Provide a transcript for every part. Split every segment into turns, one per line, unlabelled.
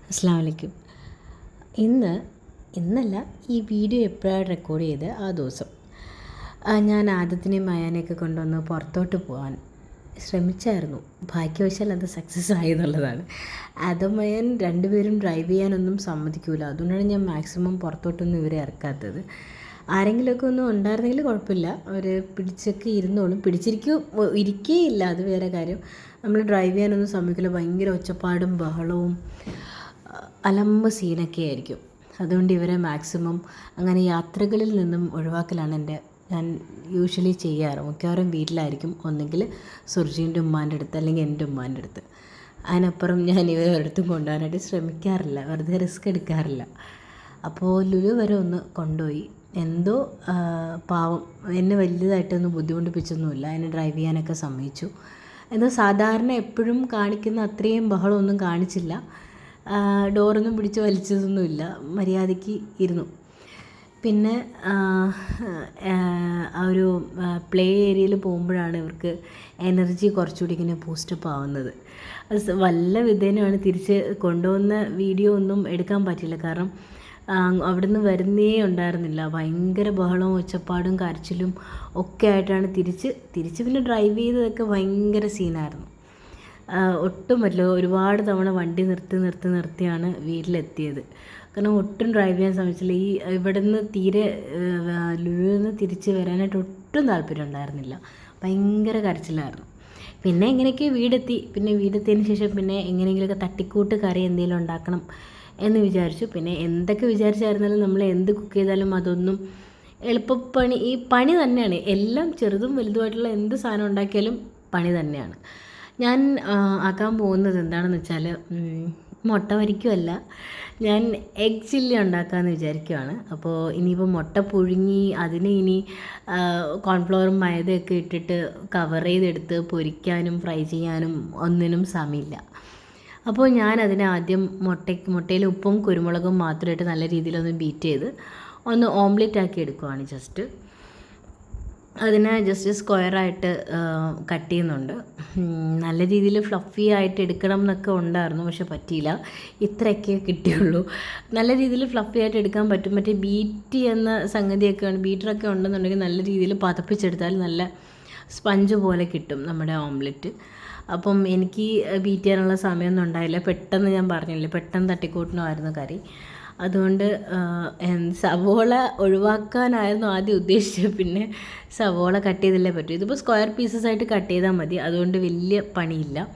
അസ്സലാമു അലൈക്കും. ഇന്നല്ല ഈ വീഡിയോ എപ്പോഴാണ് റെക്കോർഡ് ചെയ്ത് ആ ദിവസം ഞാൻ ആദത്തിനെയും മയാനെയൊക്കെ കൊണ്ടുവന്ന് പുറത്തോട്ട് പോകാൻ ശ്രമിച്ചായിരുന്നു. ഭാഗ്യവശാൽ അത് സക്സസ് ആയി എന്നുള്ളതാണ്. ആദം മയാൻ രണ്ടുപേരും ഡ്രൈവ് ചെയ്യാനൊന്നും സമ്മതിക്കില്ല. അതുകൊണ്ടാണ് ഞാൻ മാക്സിമം പുറത്തോട്ടൊന്നും ഇവരെ ഇറക്കാത്തത്. ആരെങ്കിലുമൊക്കെ ഒന്നും ഉണ്ടായിരുന്നെങ്കിൽ കുഴപ്പമില്ല, അവർ പിടിച്ചൊക്കെ ഇരുന്നോളും. ഇരിക്കേയില്ല, അത് വേറെ കാര്യം. നമ്മൾ ഡ്രൈവ് ചെയ്യാനൊന്നും സമ്മതിക്കില്ല. ഭയങ്കര ഒച്ചപ്പാടും ബഹളവും അലമ്പ് സീനൊക്കെ ആയിരിക്കും. അതുകൊണ്ട് ഇവരെ മാക്സിമം അങ്ങനെ യാത്രകളിൽ നിന്നും ഒഴിവാക്കലാണ് ഞാൻ യൂഷ്വലി ചെയ്യാറ്. മിക്കവാറും വീട്ടിലായിരിക്കും, ഒന്നെങ്കിൽ സുർജീൻ്റെ ഉമ്മാൻ്റെ അടുത്ത് അല്ലെങ്കിൽ എൻ്റെ ഉമ്മാൻ്റെ അടുത്ത്. അതിനപ്പുറം ഞാൻ ഇവരെ ഒരിടത്തും കൊണ്ടുപോകാനായിട്ട് ശ്രമിക്കാറില്ല, വെറുതെ റിസ്ക് എടുക്കാറില്ല. അപ്പോൾ ലുലു വരെ ഒന്ന് കൊണ്ടുപോയി. എന്തോ പാവം എന്നെ വലിയതായിട്ടൊന്നും ബുദ്ധിമുട്ടിപ്പിച്ചൊന്നുമില്ല. അതിനെ ഡ്രൈവ് ചെയ്യാനൊക്കെ സമ്മതിച്ചു. എന്തോ സാധാരണ എപ്പോഴും കാണിക്കുന്ന അത്രയും ബഹളമൊന്നും കാണിച്ചില്ല. ഡോറൊന്നും പിടിച്ച് വലിച്ചതൊന്നുമില്ല, മര്യാദയ്ക്ക് ഇരുന്നു. പിന്നെ ആ ഒരു പ്ലേ ഏരിയയിൽ പോകുമ്പോഴാണ് ഇവർക്ക് എനർജി കുറച്ചുകൂടി ഇങ്ങനെ ബൂസ്റ്റപ്പ് ആവുന്നത്. അത് വല്ല വിധേനയാണ് തിരിച്ച് കൊണ്ടുവന്ന വീഡിയോ ഒന്നും എടുക്കാൻ പറ്റില്ല. കാരണം അവിടുന്ന് വരുന്നേ ഉണ്ടായിരുന്നില്ല. ഭയങ്കര ബഹളവും ഒച്ചപ്പാടും കരച്ചിലും ഒക്കെ ആയിട്ടാണ് തിരിച്ച് പിന്നെ ഡ്രൈവ് ചെയ്തതൊക്കെ ഭയങ്കര സീനായിരുന്നു. ഒട്ടും പറ്റില്ല. ഒരുപാട് തവണ വണ്ടി നിർത്തിയാണ് വീട്ടിലെത്തിയത്. കാരണം ഒട്ടും ഡ്രൈവ് ചെയ്യാൻ ശ്രമിച്ചില്ല. ഇവിടെ നിന്ന് ലുലുവിൽ നിന്ന് തിരിച്ച് വരാനായിട്ട് ഒട്ടും താല്പര്യം ഉണ്ടായിരുന്നില്ല. ഭയങ്കര കരച്ചിലായിരുന്നു. പിന്നെ എങ്ങനെയൊക്കെ വീടെത്തി. പിന്നെ വീടെത്തിയതിന് ശേഷം പിന്നെ എങ്ങനെയെങ്കിലുമൊക്കെ തട്ടിക്കൂട്ട് കറി എന്തെങ്കിലും ഉണ്ടാക്കണം എന്ന് വിചാരിച്ചു. പിന്നെ എന്തൊക്കെ വിചാരിച്ചായിരുന്നാലും നമ്മൾ എന്ത് കുക്ക് ചെയ്താലും അതൊന്നും എളുപ്പപ്പണി, ഈ പണി തന്നെയാണ്. എല്ലാം ചെറുതും വലുതുമായിട്ടുള്ള എന്ത് സാധനം ഉണ്ടാക്കിയാലും പണി തന്നെയാണ്. ഞാൻ ആക്കാൻ പോകുന്നത് എന്താണെന്ന് വെച്ചാൽ, മുട്ട പൊരിക്കുമല്ല, ഞാൻ എഗ് ചില്ലി ഉണ്ടാക്കാമെന്ന് വിചാരിക്കുകയാണ്. അപ്പോൾ ഇനിയിപ്പോൾ മുട്ട പുഴുങ്ങി അതിനെ ഇനി കോൺഫ്ലവറും മൈദയൊക്കെ ഇട്ടിട്ട് കവർ ചെയ്തെടുത്ത് പൊരിക്കാനും ഫ്രൈ ചെയ്യാനും ഒന്നിനും സമയമില്ല. അപ്പോൾ ഞാൻ അതിനെ ആദ്യം മുട്ടയിൽ ഉപ്പും കുരുമുളകും മാത്രമായിട്ട് നല്ല രീതിയിലൊന്ന് ബീറ്റ് ചെയ്ത് ഒന്ന് ഓംലെറ്റ് ആക്കി എടുക്കുവാണ്. അതിനെ ജസ്റ്റ് സ്ക്വയറായിട്ട് കട്ട് ചെയ്യുന്നുണ്ട്. നല്ല രീതിയിൽ ഫ്ലഫി ആയിട്ട് എടുക്കണം എന്നൊക്കെ ഉണ്ടായിരുന്നു, പക്ഷെ പറ്റിയില്ല. ഇത്രയൊക്കെ കിട്ടിയുള്ളൂ. നല്ല രീതിയിൽ ഫ്ലഫി ആയിട്ട് എടുക്കാൻ പറ്റും. മറ്റേ ബീറ്റ് എന്ന സംഗതിയൊക്കെ ബീറ്ററൊക്കെ ഉണ്ടെന്നുണ്ടെങ്കിൽ നല്ല രീതിയിൽ പതപ്പിച്ചെടുത്താൽ നല്ല സ്പഞ്ച് പോലെ കിട്ടും നമ്മുടെ ഓംലെറ്റ്. അപ്പം എനിക്ക് ബീറ്റ് ചെയ്യാനുള്ള സമയമൊന്നും ഉണ്ടായില്ല. പെട്ടെന്ന്, ഞാൻ പറഞ്ഞില്ലേ, പെട്ടെന്ന് തട്ടിക്കൂട്ടണമായിരുന്നു കറി. അതുകൊണ്ട് സവോള ഒഴിവാക്കാനായിരുന്നു ആദ്യം ഉദ്ദേശിച്ചത്. പിന്നെ സവോള കട്ട് ചെയ്തല്ലേ പറ്റും. ഇതിപ്പോൾ സ്ക്വയർ പീസസ് ആയിട്ട് കട്ട് ചെയ്താൽ മതി, അതുകൊണ്ട് വലിയ പണിയില്ല.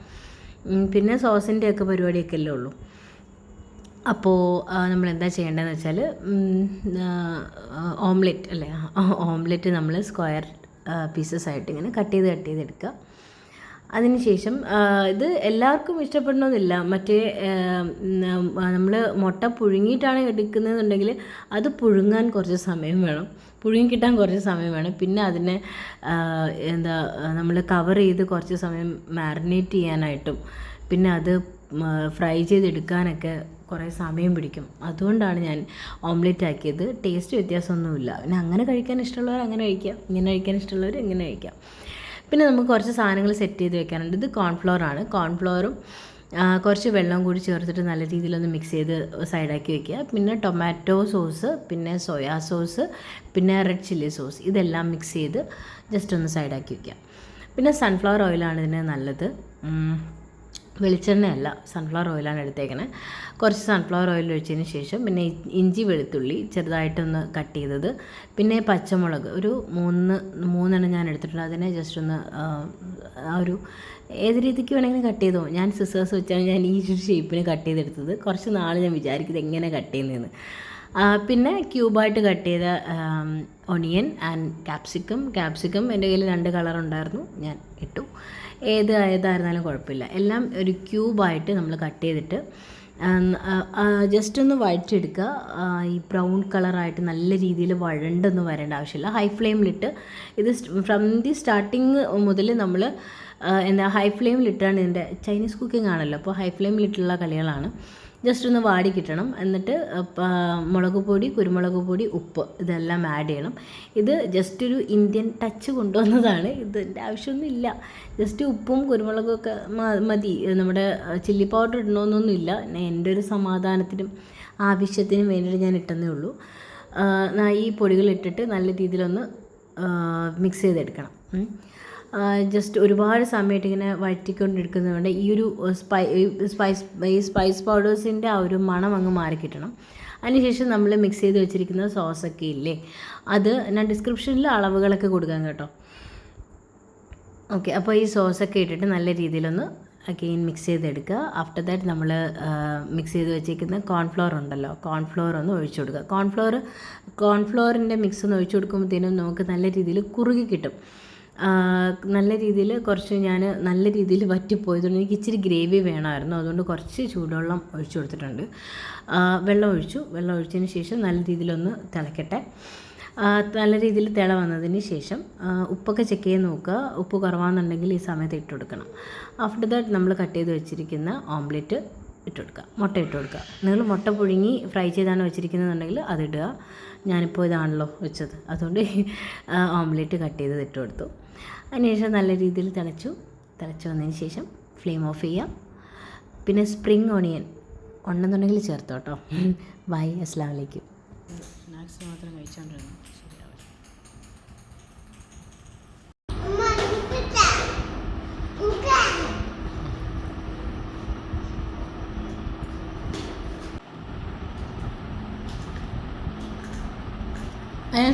പിന്നെ സോസിൻ്റെയൊക്കെ പരിപാടിയൊക്കെ അല്ലേ ഉള്ളൂ. അപ്പോൾ നമ്മൾ എന്താ ചെയ്യേണ്ടതെന്ന് വെച്ചാൽ, ഓംലെറ്റ് നമ്മൾ സ്ക്വയർ പീസസ് ആയിട്ട് ഇങ്ങനെ കട്ട് ചെയ്തെടുക്കുക. അതിനുശേഷം ഇത് എല്ലാവർക്കും ഇഷ്ടപ്പെടണമെന്നില്ല. മറ്റേ നമ്മൾ മുട്ട പുഴുങ്ങിയിട്ടാണ് എടുക്കുന്നതെന്നുണ്ടെങ്കിൽ അത് പുഴുങ്ങാൻ കുറച്ച് സമയം വേണം, പുഴുങ്ങിക്കിട്ടാൻ കുറച്ച് സമയം വേണം. പിന്നെ അതിനെ നമ്മൾ കവർ ചെയ്ത് കുറച്ച് സമയം മാരിനേറ്റ് ചെയ്യാനായിട്ടും പിന്നെ അത് ഫ്രൈ ചെയ്തെടുക്കാനൊക്കെ കുറേ സമയം പിടിക്കും. അതുകൊണ്ടാണ് ഞാൻ ഓംലെറ്റ് ആക്കിയത്. ടേസ്റ്റ് വ്യത്യാസമൊന്നുമില്ല. പിന്നെ അങ്ങനെ കഴിക്കാൻ ഇഷ്ടമുള്ളവർ അങ്ങനെ കഴിക്കാം, ഇങ്ങനെ കഴിക്കാൻ ഇഷ്ടമുള്ളവർ ഇങ്ങനെ കഴിക്കാം. പിന്നെ നമുക്ക് കുറച്ച് സാധനങ്ങൾ സെറ്റ് ചെയ്ത് വെക്കാനുണ്ട്. ഇത് കോൺഫ്ലവറാണ്. കോൺഫ്ലവറും കുറച്ച് വെള്ളം കൂടി ചേർത്തിട്ട് നല്ല രീതിയിലൊന്ന് മിക്സ് ചെയ്ത് സൈഡാക്കി വെക്കുക. പിന്നെ ടൊമാറ്റോ സോസ്, പിന്നെ സോയാ സോസ്, പിന്നെ റെഡ് ചില്ലി സോസ്, ഇതെല്ലാം മിക്സ് ചെയ്ത് ജസ്റ്റ് ഒന്ന് സൈഡാക്കി വെക്കുക. പിന്നെ സൺഫ്ലവർ ഓയിലാണ് ഇതിന് നല്ലത്, വെളിച്ചെണ്ണയല്ല, സൺഫ്ലവർ ഓയിലാണ് എടുത്തേക്കണേ. കുറച്ച് സൺഫ്ലവർ ഓയിൽ ഒഴിച്ചതിന് ശേഷം പിന്നെ ഇഞ്ചി വെളുത്തുള്ളി ചെറുതായിട്ടൊന്ന് കട്ട് ചെയ്തത്, പിന്നെ പച്ചമുളക് ഒരു മൂന്നെണ്ണം ഞാൻ എടുത്തിട്ടുണ്ട്. അതിനെ ജസ്റ്റ് ഒന്ന് ഒരു ഏത് രീതിക്ക് വേണമെങ്കിലും കട്ട് ചെയ്തോ. ഞാൻ സിസേഴ്സ് വെച്ചാണ് ഞാൻ ഈ ഒരു ഷേപ്പിന് കട്ട് ചെയ്തെടുത്തത്. കുറച്ച് നാൾ ഞാൻ വിചാരിക്കുന്നത് എങ്ങനെ കട്ട് ചെയ്യുന്നതെന്ന്. പിന്നെ ക്യൂബായിട്ട് കട്ട് ചെയ്ത ഒണിയൻ ആൻഡ് ക്യാപ്സിക്കം എൻ്റെ കയ്യിൽ 2 കളർ ഉണ്ടായിരുന്നു, ഞാൻ ഇട്ടു. ഏതായിരുന്നാലും കുഴപ്പമില്ല. എല്ലാം ഒരു ക്യൂബായിട്ട് നമ്മൾ കട്ട് ചെയ്തിട്ട് ജസ്റ്റ് ഒന്ന് വഴറ്റിയെടുക്കുക. ഈ ബ്രൗൺ കളറായിട്ട് നല്ല രീതിയിൽ വഴണ്ടൊന്നും വരേണ്ട ആവശ്യമില്ല. ഹൈ ഫ്ലെയിമിലിട്ട് ഇത് ഫ്രം ദി സ്റ്റാർട്ടിങ് മുതൽ നമ്മൾ ഹൈ ഫ്ലെയിമിലിട്ടാണ് ഇതിൻ്റെ, ചൈനീസ് കുക്കിംഗ് ആണല്ലോ, അപ്പോൾ ഹൈ ഫ്ലെയിമിലിട്ടുള്ള കളികളാണ്. ജസ്റ്റ് ഒന്ന് വാടി കിട്ടണം. എന്നിട്ട് മുളക് പൊടി, കുരുമുളക് പൊടി, ഉപ്പ് ഇതെല്ലാം ആഡ് ചെയ്യണം. ഇത് ജസ്റ്റ് ഒരു ഇന്ത്യൻ ടച്ച് കൊണ്ടുവന്നതാണ്. ഇതിൻ്റെ ആവശ്യമൊന്നുമില്ല. ജസ്റ്റ് ഉപ്പും കുരുമുളകും ഒക്കെ മതി. നമ്മുടെ ചില്ലി പൗഡർ ഇടണമെന്നൊന്നുമില്ല. എൻ്റെ ഒരു സമാധാനത്തിനും ആവശ്യത്തിനും വേണ്ടിയിട്ട് ഞാൻ ഇട്ടെന്നേ ഉള്ളൂ. ഈ പൊടികൾ ഇട്ടിട്ട് നല്ല രീതിയിലൊന്ന് മിക്സ് ചെയ്തെടുക്കണം. ജസ്റ്റ് ഒരുപാട് സമയമായിട്ട് ഇങ്ങനെ വഴറ്റിക്കൊണ്ടിരിക്കുന്നതുകൊണ്ട് ഈ ഒരു സ്പൈസ് പൗഡേഴ്സിൻ്റെ ആ ഒരു മണം അങ്ങ് മാറിക്കിട്ടണം. അതിനുശേഷം നമ്മൾ മിക്സ് ചെയ്ത് വെച്ചിരിക്കുന്ന സോസൊക്കെ ഇല്ലേ, അത് ഞാൻ ഡിസ്ക്രിപ്ഷനിൽ അളവുകളൊക്കെ കൊടുക്കാം കേട്ടോ. ഓക്കെ, അപ്പോൾ ഈ സോസൊക്കെ ഇട്ടിട്ട് നല്ല രീതിയിലൊന്ന് അഗെയിൻ മിക്സ് ചെയ്തെടുക്കുക. ആഫ്റ്റർ ദാറ്റ് നമ്മൾ മിക്സ് ചെയ്ത് വെച്ചിരിക്കുന്ന കോൺഫ്ലോർ ഉണ്ടല്ലോ, കോൺഫ്ലോർ ഒന്ന് ഒഴിച്ചു കൊടുക്കുക. കോൺഫ്ലോറിൻ്റെ മിക്സ് ഒന്ന് ഒഴിച്ചു കൊടുക്കുമ്പോഴത്തേനും നമുക്ക് നല്ല രീതിയിൽ കുറുകി കിട്ടും. നല്ല രീതിയിൽ ഞാൻ നല്ല രീതിയിൽ വറ്റിപ്പോയതുകൊണ്ട് എനിക്ക് ഇച്ചിരി ഗ്രേവി വേണമായിരുന്നു. അതുകൊണ്ട് കുറച്ച് ചൂടുവെള്ളം ഒഴിച്ചു കൊടുത്തിട്ടുണ്ട്. വെള്ളം ഒഴിച്ചതിന് ശേഷം നല്ല രീതിയിലൊന്ന് തിളക്കട്ടെ. നല്ല രീതിയിൽ തിള വന്നതിന് ശേഷം ഉപ്പൊക്കെ ചെക്ക് ചെയ്ത് നോക്കുക. ഉപ്പ് കുറവാണെന്നുണ്ടെങ്കിൽ ഈ സമയത്ത് ഇട്ട് കൊടുക്കണം. ആഫ്റ്റർ ദാറ്റ് നമ്മൾ കട്ട് ചെയ്ത് വെച്ചിരിക്കുന്ന ഓംലെറ്റ് ഇട്ട് കൊടുക്കുക, മുട്ട ഇട്ട് കൊടുക്കുക. നിങ്ങൾ മുട്ട പുഴുങ്ങി ഫ്രൈ ചെയ്താണ് വെച്ചിരിക്കുന്നതെന്നുണ്ടെങ്കിൽ അതിടുക. ഞാനിപ്പോൾ ഇതാണല്ലോ വെച്ചത്, അതുകൊണ്ട് ഓംലെറ്റ് കട്ട് ചെയ്ത് ഇട്ട് കൊടുത്തു. അതിനുശേഷം നല്ല രീതിയിൽ തിളച്ചു വന്നതിന് ശേഷം ഫ്ലെയിം ഓഫ് ചെയ്യാം. പിന്നെ സ്പ്രിംഗ് ഓണിയൻ ഉണ്ടെന്നുണ്ടെങ്കിൽ ചേർത്തോ കേട്ടോ. ബൈ, അസ്സലാമു അലൈക്കും. സ്നാക്സ് മാത്രം കഴിച്ചുകൊണ്ടിരുന്നു.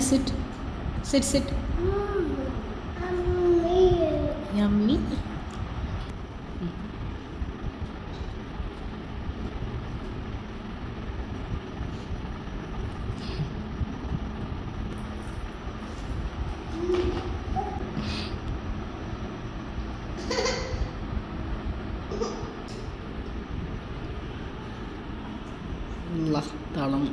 Sit. Yummy. Allah, dalam.